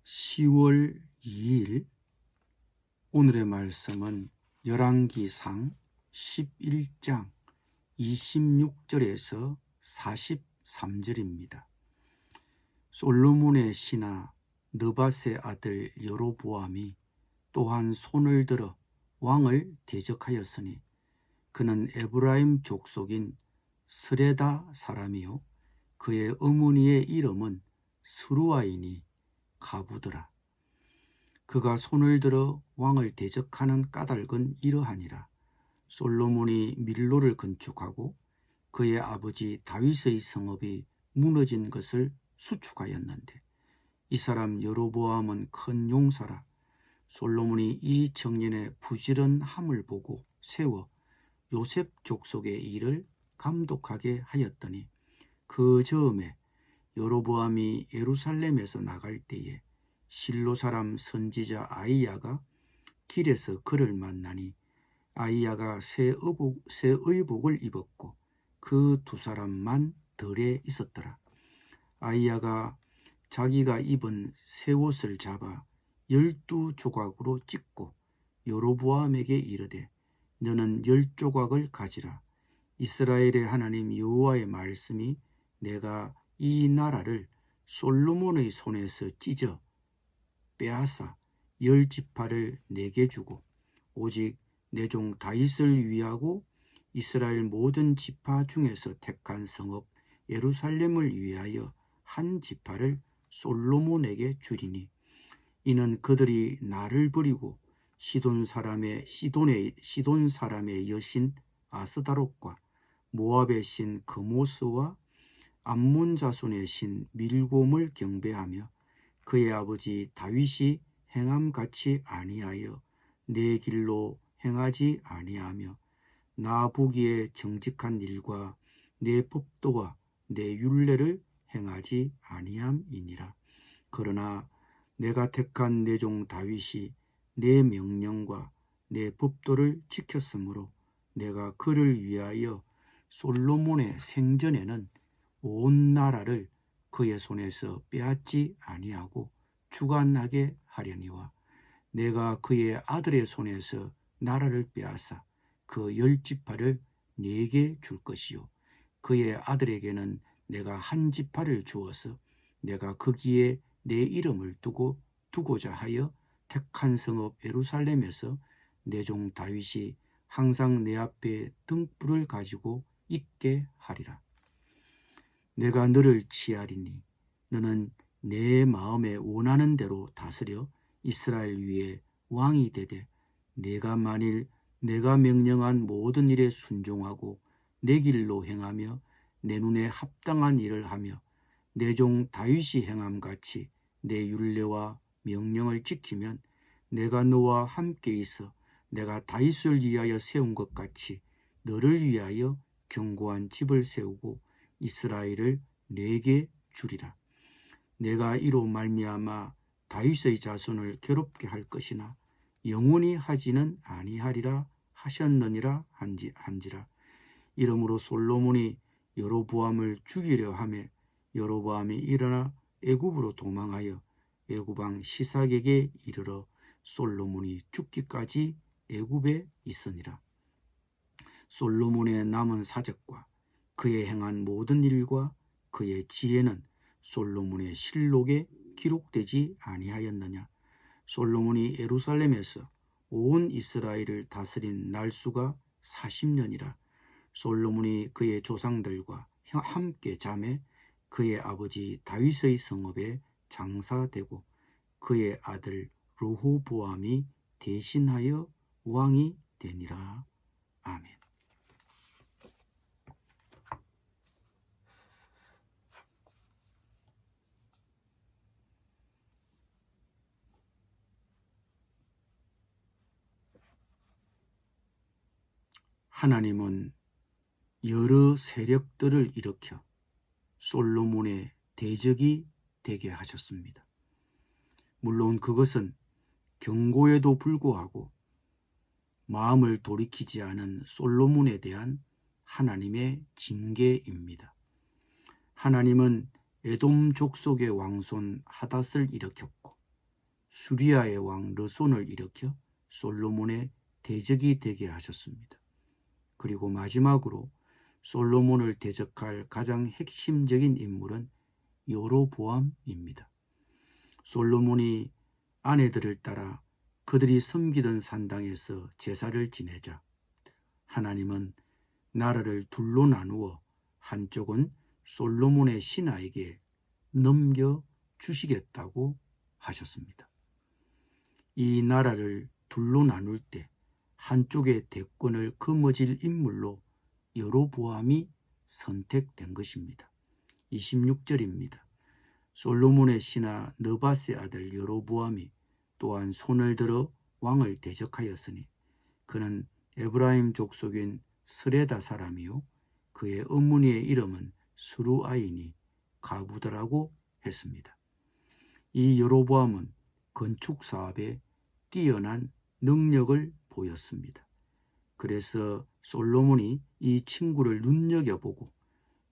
10월 2일 오늘의 말씀은 열왕기상 11장 26절에서 43절입니다. 솔로몬의 신하 느밧의 아들 여로보암이 또한 손을 들어 왕을 대적하였으니 그는 에브라임 족속인 스레다 사람이요 그의 어머니의 이름은 스루아이니 가부더라. 그가 손을 들어 왕을 대적하는 까닭은 이러하니라. 솔로몬이 밀로를 건축하고 그의 아버지 다윗의 성읍이 무너진 것을 수축하였는데 이 사람 여로보암은 큰 용사라. 솔로몬이 이 청년의 부지런함을 보고 세워 요셉 족속의 일을 감독하게 하였더니 그 즈음에 여로보암이 예루살렘에서 나갈 때에 실로 사람 선지자 아히야가 길에서 그를 만나니 아히야가 새 의복을 입었고 그 두 사람만 들에 있었더라. 아히야가 자기가 입은 새 옷을 잡아 12조각으로 찢고 여로보암에게 이르되 너는 10조각을 가지라. 이스라엘의 하나님 여호와의 말씀이 내가 이 나라를 솔로몬의 손에서 찢어 빼앗아 10지파를 내게 주고 오직 내 종 다윗을 위하고 이스라엘 모든 지파 중에서 택한 성읍 예루살렘을 위하여 한 지파를 솔로몬에게 주리니 이는 그들이 나를 버리고 시돈 사람의 여신 아스다롯과 모압의 신 그모스와 암몬 자손의 신 밀곰을 경배하며 그의 아버지 다윗이 행함같이 아니하여 내 길로 행하지 아니하며 나 보기에 정직한 일과 내 법도와 내 율례를 행하지 아니함이니라. 그러나 내가 택한 내 종 다윗이 내 명령과 내 법도를 지켰으므로 내가 그를 위하여 솔로몬의 생전에는 온 나라를 그의 손에서 빼앗지 아니하고 주관하게 하려니와 내가 그의 아들의 손에서 나라를 빼앗아 그 10지파를 내게 줄 것이요 그의 아들에게는 내가 한 지파를 주어서 내가 거기에 내 이름을 두고자 하여 택한 성읍 예루살렘에서 내 종 다윗이 항상 내 앞에 등불을 가지고 있게 하리라. 내가 너를 치하리니 너는 내 마음에 원하는 대로 다스려 이스라엘 위에 왕이 되되 내가 만일 내가 명령한 모든 일에 순종하고 내 길로 행하며 내 눈에 합당한 일을 하며 내 종 다윗이 행함같이 내 율례와 명령을 지키면 내가 너와 함께 있어 내가 다윗을 위하여 세운 것 같이 너를 위하여 견고한 집을 세우고 이스라엘을 내게 주리라. 내가 이로 말미암아 다윗의 자손을 괴롭게 할 것이나 영원히 하지는 아니하리라 하셨느니라 한지라. 이러므로 솔로몬이 여로보암을 죽이려 하매 여로보암이 일어나 애굽으로 도망하여 애굽왕 시삭에게 이르러 솔로몬이 죽기까지 애굽에 있으니라. 솔로몬의 남은 사적과 그의 행한 모든 일과 그의 지혜는 솔로몬의 실록에 기록되지 아니하였느냐. 솔로몬이 예루살렘에서 온 이스라엘을 다스린 날수가 40년이라. 솔로몬이 그의 조상들과 함께 잠에 그의 아버지 다윗의 성읍에 장사되고 그의 아들 르호보암이 대신하여 왕이 되니라. 아멘. 하나님은 여러 세력들을 일으켜 솔로몬의 대적이 되게 하셨습니다. 물론 그것은 경고에도 불구하고 마음을 돌이키지 않은 솔로몬에 대한 하나님의 징계입니다. 하나님은 에돔 족속의 왕손 하닷을 일으켰고 수리아의 왕 르손을 일으켜 솔로몬의 대적이 되게 하셨습니다. 그리고 마지막으로 솔로몬을 대적할 가장 핵심적인 인물은 여로보암입니다. 솔로몬이 아내들을 따라 그들이 섬기던 산당에서 제사를 지내자 하나님은 나라를 둘로 나누어 한쪽은 솔로몬의 신하에게 넘겨주시겠다고 하셨습니다. 이 나라를 둘로 나눌 때 한쪽의 대권을 거머쥘 인물로 여로보암이 선택된 것입니다. 26절입니다. 솔로몬의 신하 느밧의 아들 여로보암이 또한 손을 들어 왕을 대적하였으니 그는 에브라임 족속인 스레다 사람이요 그의 어머니의 이름은 스루아이니 가부다라고 했습니다. 이 여로보암은 건축 사업에 뛰어난 능력을 보였습니다. 그래서 솔로몬이 이 친구를 눈여겨보고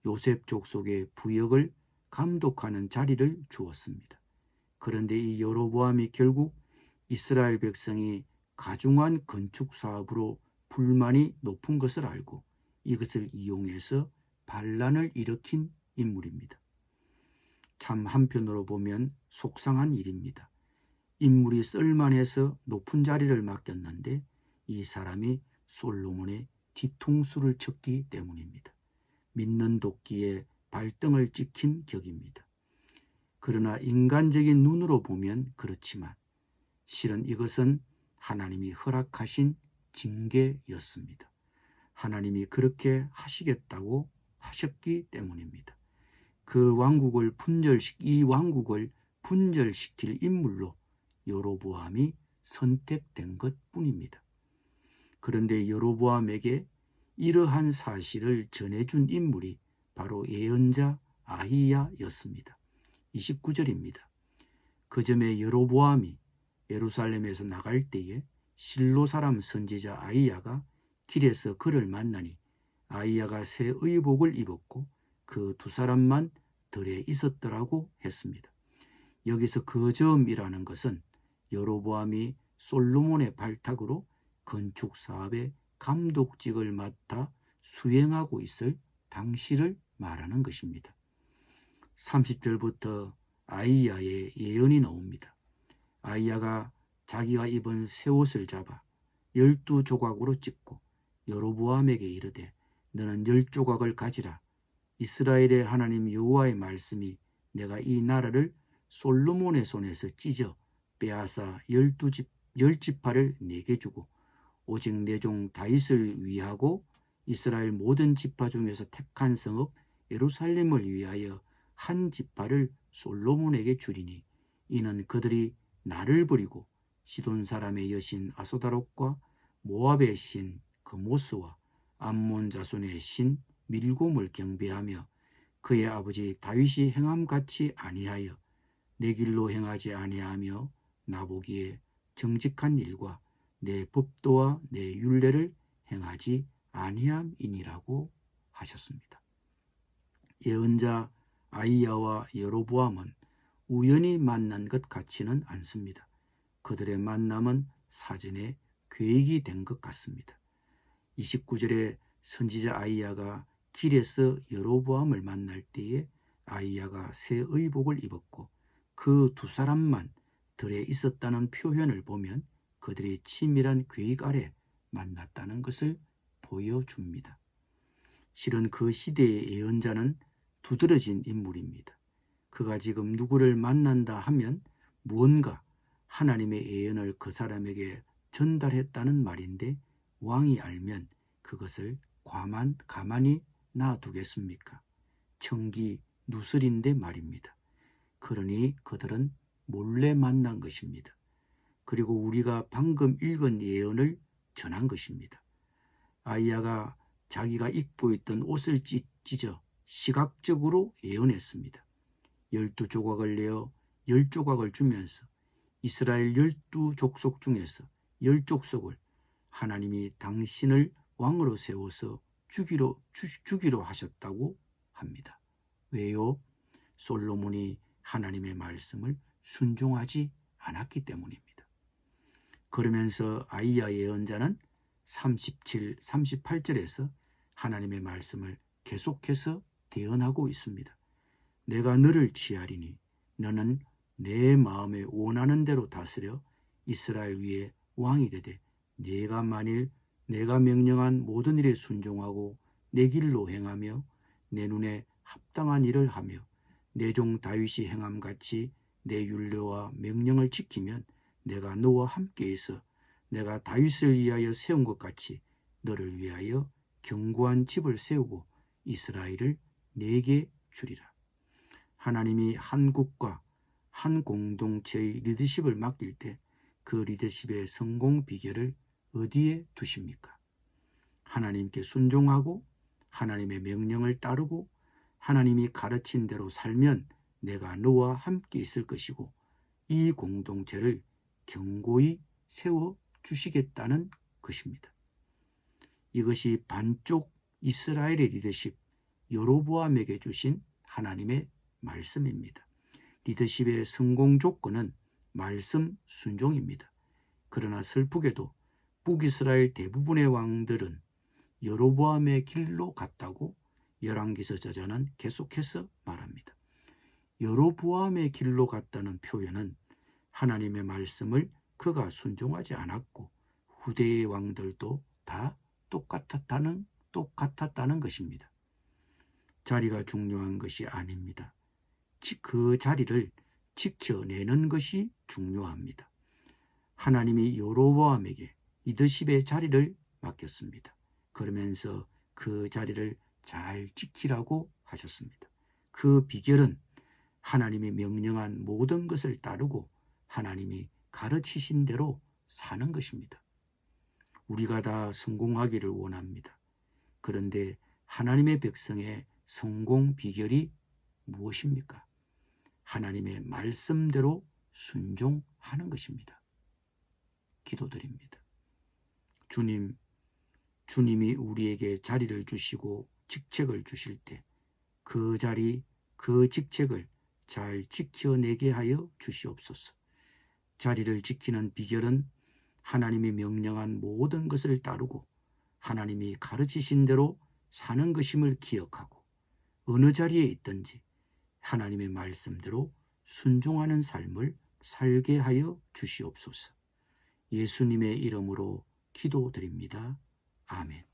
요셉 족속의 부역을 감독하는 자리를 주었습니다. 그런데 이 여로보암이 결국 이스라엘 백성이 가중한 건축 사업으로 불만이 높은 것을 알고 이것을 이용해서 반란을 일으킨 인물입니다. 참 한편으로 보면 속상한 일입니다. 인물이 쓸만해서 높은 자리를 맡겼는데 이 사람이 솔로몬의 뒤통수를 쳤기 때문입니다. 믿는 도끼에 발등을 찍힌 격입니다. 그러나 인간적인 눈으로 보면 그렇지만 실은 이것은 하나님이 허락하신 징계였습니다. 하나님이 그렇게 하시겠다고 하셨기 때문입니다. 이 왕국을 분절시킬 인물로 여로보암이 선택된 것뿐입니다. 그런데 여로보암에게 이러한 사실을 전해준 인물이 바로 예언자 아히야였습니다. 29절입니다. 그 점에 여로보암이 예루살렘에서 나갈 때에 실로 사람 선지자 아히야가 길에서 그를 만나니 아히야가 새 의복을 입었고 그 두 사람만 들에 있었더라고 했습니다. 여기서 그 점이라는 것은 여로보암이 솔로몬의 발탁으로 건축 사업의 감독직을 맡아 수행하고 있을 당시를 말하는 것입니다. 30절부터 아히야의 예언이 나옵니다. 아히야가 자기가 입은 새 옷을 잡아 12조각으로 찢고 여로보암에게 이르되 너는 10조각을 가지라. 이스라엘의 하나님 여호와의 말씀이 내가 이 나라를 솔로몬의 손에서 찢어 빼앗아 10지파를 내게 주고 오직 내 종 다윗을 위하고 이스라엘 모든 지파 중에서 택한 성읍 예루살렘을 위하여 한 지파를 솔로몬에게 주리니 이는 그들이 나를 버리고 시돈 사람의 여신 아소다롯과 모압의 신 그모스와 암몬 자손의 신 밀곰을 경배하며 그의 아버지 다윗이 행함같이 아니하여 내 길로 행하지 아니하며 나보기에 정직한 일과 내 법도와 내 율례를 행하지 아니함이니라고 하셨습니다. 예언자 아히야와 여로보암은 우연히 만난 것 같지는 않습니다. 그들의 만남은 사전에 계획이 된 것 같습니다. 29절에 선지자 아히야가 길에서 여로보암을 만날 때에 아히야가 새 의복을 입었고 그 두 사람만 들에 있었다는 표현을 보면 그들이 치밀한 계획 아래 만났다는 것을 보여줍니다. 실은 그 시대의 예언자는 두드러진 인물입니다. 그가 지금 누구를 만난다 하면 무언가 하나님의 예언을 그 사람에게 전달했다는 말인데 왕이 알면 그것을 가만히 놔두겠습니까? 청기 누설인데 말입니다. 그러니 그들은 몰래 만난 것입니다. 그리고 우리가 방금 읽은 예언을 전한 것입니다. 아히야가 자기가 입고 있던 옷을 찢어 시각적으로 예언했습니다. 12조각을 내어 10조각을 주면서 이스라엘 12족속 중에서 10족속을 하나님이 당신을 왕으로 세워서 죽이로 하셨다고 합니다. 왜요? 솔로몬이 하나님의 말씀을 순종하지 않았기 때문입니다. 그러면서 아이야 예언자는 37, 38절에서 하나님의 말씀을 계속해서 대언하고 있습니다. 내가 너를 취하리니 너는 내 마음에 원하는 대로 다스려 이스라엘 위에 왕이 되되 네가 만일 내가 명령한 모든 일에 순종하고 내 길로 행하며 내 눈에 합당한 일을 하며 내 종 다윗이 행함같이 내 율례와 명령을 지키면 내가 너와 함께 있어 내가 다윗을 위하여 세운 것 같이 너를 위하여 견고한 집을 세우고 이스라엘을 내게 주리라. 하나님이 한 국가, 한 공동체의 리더십을 맡길 때 그 리더십의 성공 비결을 어디에 두십니까? 하나님께 순종하고 하나님의 명령을 따르고 하나님이 가르친 대로 살면 내가 너와 함께 있을 것이고 이 공동체를 견고히 세워 주시겠다는 것입니다. 이것이 반쪽 이스라엘의 리더십 여로보암에게 주신 하나님의 말씀입니다. 리더십의 성공 조건은 말씀 순종입니다. 그러나 슬프게도 북이스라엘 대부분의 왕들은 여로보암의 길로 갔다고 열왕기서 저자는 계속해서 말합니다. 여로보암의 길로 갔다는 표현은 하나님의 말씀을 그가 순종하지 않았고 후대의 왕들도 다 똑같았다는 것입니다. 자리가 중요한 것이 아닙니다. 그 자리를 지켜내는 것이 중요합니다. 하나님이 여로보암에게 리더십의 자리를 맡겼습니다. 그러면서 그 자리를 잘 지키라고 하셨습니다. 그 비결은 하나님이 명령한 모든 것을 따르고 하나님이 가르치신 대로 사는 것입니다. 우리가 다 성공하기를 원합니다. 그런데 하나님의 백성의 성공 비결이 무엇입니까? 하나님의 말씀대로 순종하는 것입니다. 기도드립니다. 주님이 우리에게 자리를 주시고 직책을 주실 때 그 자리, 그 직책을 잘 지켜내게 하여 주시옵소서. 자리를 지키는 비결은 하나님이 명령한 모든 것을 따르고 하나님이 가르치신 대로 사는 것임을 기억하고 어느 자리에 있든지 하나님의 말씀대로 순종하는 삶을 살게 하여 주시옵소서. 예수님의 이름으로 기도드립니다. 아멘.